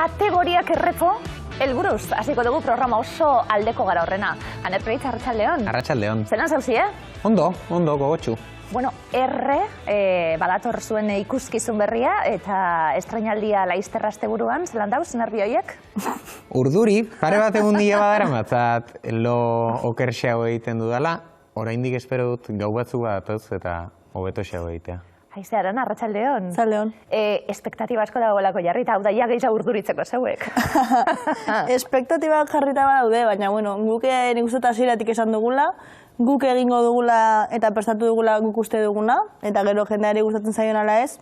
kategoriak errepo, helburuz, hasiko dugu programa oso aldeko gara horrena. Aner Preitz, arratsaldeon. Arratsaldeon. Zelan zauzi, Ondo, gogotsu. Bueno, badator zuen ikuskizun berria eta estrainaldia Laizterra asteburuan, zelan dauz, nervi horiek? Urduri, pare bat egun dira badara matzat, lo okerxeago egiten dudala, oraindik espero dut gau batzu bat eta hobeto xeago egitea. Haizearen, arratsaldeon. Arratsaldeon. Espektatiba asko dagoelako jarrita, hau da, ja gehiago urduritzeko zeuek. Espektatibak jarrita badaude, baina, bueno, guk nik uste hasieratik esan dugula, guk egingo dugula eta prestatu dugula guk uste duguna, eta gero jendeari gustatzen zaion ala ez,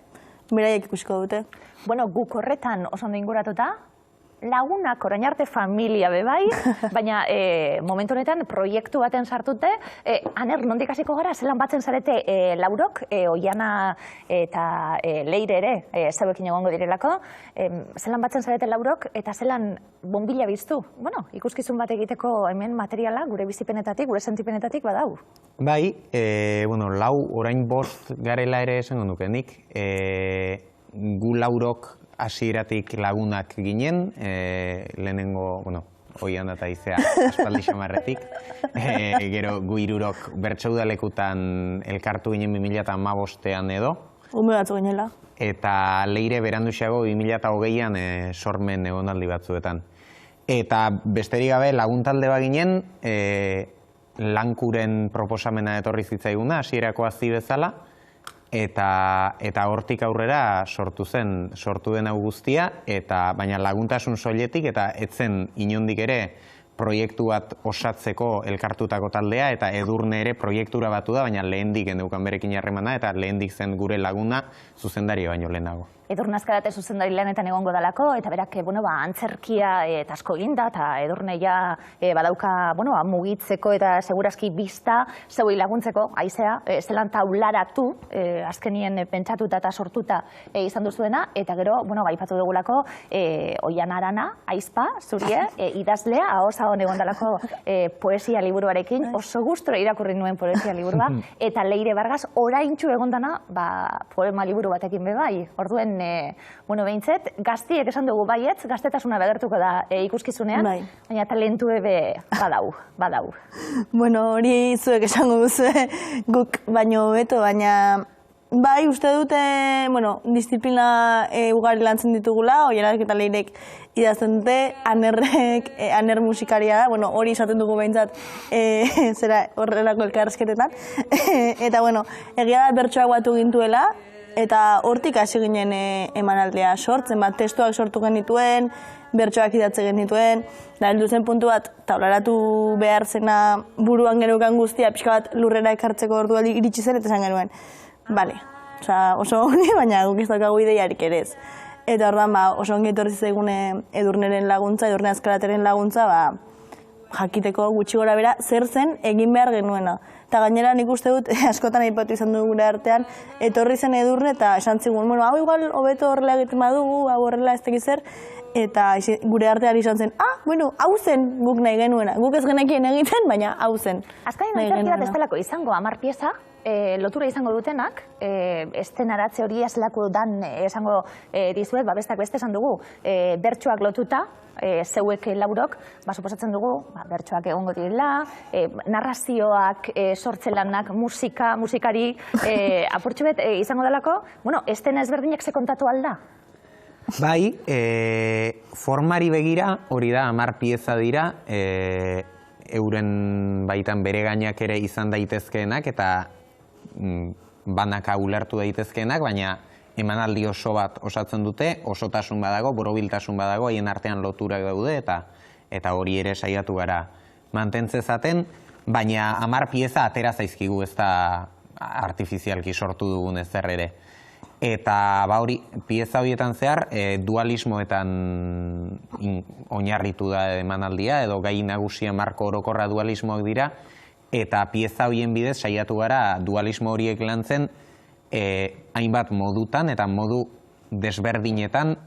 beraiek ikusiko dute. Bueno, guk horretan oso ondo inguratuta, lagunak orain arte familia bebai, baina momentu honetan proiektu baten sartute, Aner, nondik hasiko gara, zelan batzen zarete Laurok, Oiana eta Leire ere, zeuekin egongo direlako, zelan batzen zarete Laurok eta zelan bombila biztu? Bueno, ikuskizun bat egiteko hemen materiala, gure bizipenetatik, gure sentipenetatik badau. Bai, lau orain bost garela ere esango nukenik, gu Laurok hasieratik lagunak ginen, lehenengo, Oiana eta Izea aspaldi xamarretik, gero gu hirurok Bertsaudalekutan elkartu ginen 2015ean edo. Ume batzu ginela. Eta Leire beranduxeago 2020an sormen egonaldi batzuetan. Eta besterik gabe laguntalde baginen, Lankuren proposamena etorri zitzaiguna, hasierako hazi bezala, eta hortik aurrera sortu den hau guztia, baina laguntasun soiletik eta etzen inondik ere proiektu bat osatzeko elkartutako taldea, eta Edurne ere proiektura batu da, baina lehendik geneukan berekin harremana, eta lehendik zen gure laguna zuzendari baino lehenago. Edurne azkarate zuzendari lanetan egongo dalako, eta berak antzerkia eta asko eginda, eta Edurne ja badauka mugitzeko eta segurazki bizta zeuei laguntzeko, Aizea, zelan taularatu, azkenien pentsatuta eta sortuta izan duzuena, eta gero, baipatu dugulako, Oiana Arana, Aizpa, zurie, idazlea, ahosa egon dalako poesia liburuarekin, oso gustura irakurri nuen poesia liburua, eta Leire Vargas oraintsu egon dana poema liburu batekin bebai, orduen behintzet, gaztiek esan dugu baietz, gaztetasuna begertuko da ikuskizunean, baina talentu ebe badau. Bueno, hori zuek esango duzu, guk baino beto, baina bai, uste dute, disiplina ugari lantzen ditugula, Oianak eta Leirek idazten dute, Aner musikaria da, hori esaten dugu behintzat, horrelako elkarrezketetan, eta egia da bertsoak batu gintuela, eta hortik hasi ginen emanaldea sortzen, testuak sortu genituen, bertsoak idatze genituen, da heldu zen puntu bat, taularatu behar zena buruan geneukan guztia, pixka bat lurrera ekartzeko ordualdi iritsi zen, eta esan genuen, bale, oso ongi, baina guk ez daukagu ideiarik ere ez. Eta orduan, oso ongi etorri zaigun Edurneren laguntza, Edurne Azkarateren laguntza, jakiteko gutxi gora bera, zer zen egin behar genuena. Eta gainera nik uste dut, askotan aipatu izan dugu gure artean, etorri zen Edurne eta esan zigun, hau igual hobeto horrela egiten badugu, hau horrela ez tekiz zer, eta gure artean izan zen, hau zen guk nahi genuena. Guk ez genekien egiten, baina hau zen. Azkain antzerki bat ez delako izango 10 pieza, lotura izango dutenak, estenaratze hori zelako dan esango dizuet, bestak beste esan dugu, bertsoak lotuta, zeuek Laurok, suposatzen dugu, bertsoak egongo direla, narrazioak, sortzelanak, musikari, apurtxu bet izango delako, estena ezberdinak ze kontatu alda? Bai, formari begira, hori da, 10 pieza dira, euren baitan bere gainak ere izan daitezkeenak, eta banaka ulertu daitezkeenak, baina emanaldi oso bat osatzen dute, osotasun badago, borobiltasun badago, haien artean loturak daude, eta hori ere saiatu gara mantentzezaten, baina 10 pieza atera zaizkigu, ez da artifizialki sortu dugun ezer ere. Eta hori, pieza horietan zehar, dualismoetan oinarritu da emanaldia, edo gai nagusia marko orokorra dualismoak dira, eta pieza horien bidez saiatu gara dualismo horiek lantzen hainbat modutan eta modu desberdinetan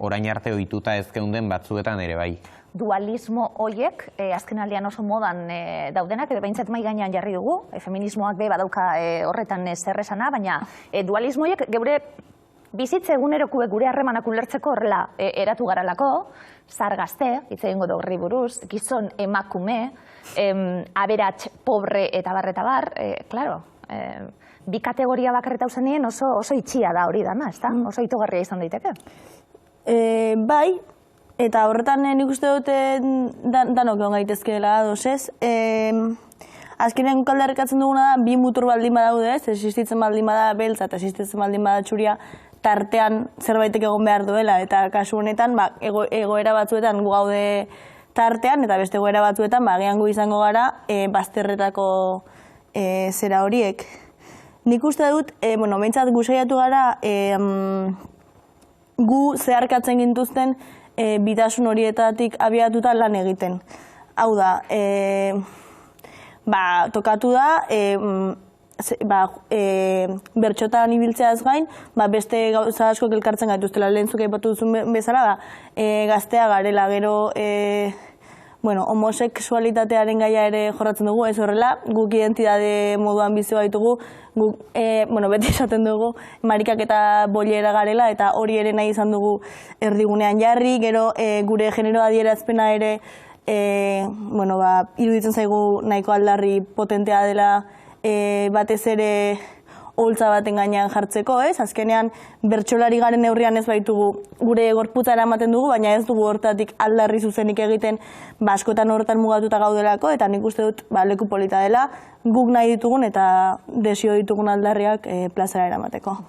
orain arte ohituta ez geunden batzuetan ere bai. dualismo horiek azkenaldian oso modan daudenak, edo behintzat mai gainean jarri dugu, feminismoak be badauka horretan zer esana, baina dualismo horiek geure bizitze egunerokuek gure harremanak ulertzeko horrela eratu garalako, zahar gazte, hitz egingo dugu horri buruz, gizon emakume, aberats pobre eta bar, claro, bi kategoria bakarreta uzenien oso itxia da hori dana, ezta? Oso itogarria izan daiteke. Bai, eta horretan nik uste dute danok egon gaitezkeela ados, ez? Azkenean guk aldarrikatzen duguna da, bi mutur baldin badaude, ez? Existitzen baldin bada beltza eta existitzen baldin bada txuria, tartean zerbaitek egon behar duela, eta kasu honetan egoera batzuetan gu gaude tartean, eta beste egoera batzuetan agian gu izango gara bazterretako zera horiek. Nik uste dut, behintzat gu saiatu gara, gu zeharkatzen gintuzten bitasun horietatik abiatuta lan egiten. Hau da, tokatu da, bertxotan ibiltzeaz gain, beste gauza askok elkartzen gaituztela, lehen zuk aipatu duzun bezala, gaztea garela, gero homoseksualitatearen gaia ere jorratzen dugu, ez horrela, guk identitate moduan bizi baitugu, guk beti esaten dugu marikak eta bollera garela, eta hori ere nahi izan dugu erdigunean jarri, gero gure genero adierazpena ere iruditzen zaigu nahiko aldarri potentea dela batez ere oholtza baten gainean jartzeko, ez? Azkenean bertsolari garen neurrian ez baitugu gure gorputza eramaten dugu, baina ez dugu hortatik aldarri zuzenik egiten askotan horretan mugatuta gaudelako, eta nik uste dut leku polita dela guk nahi ditugun eta desio ditugun aldarriak plazara eramateko.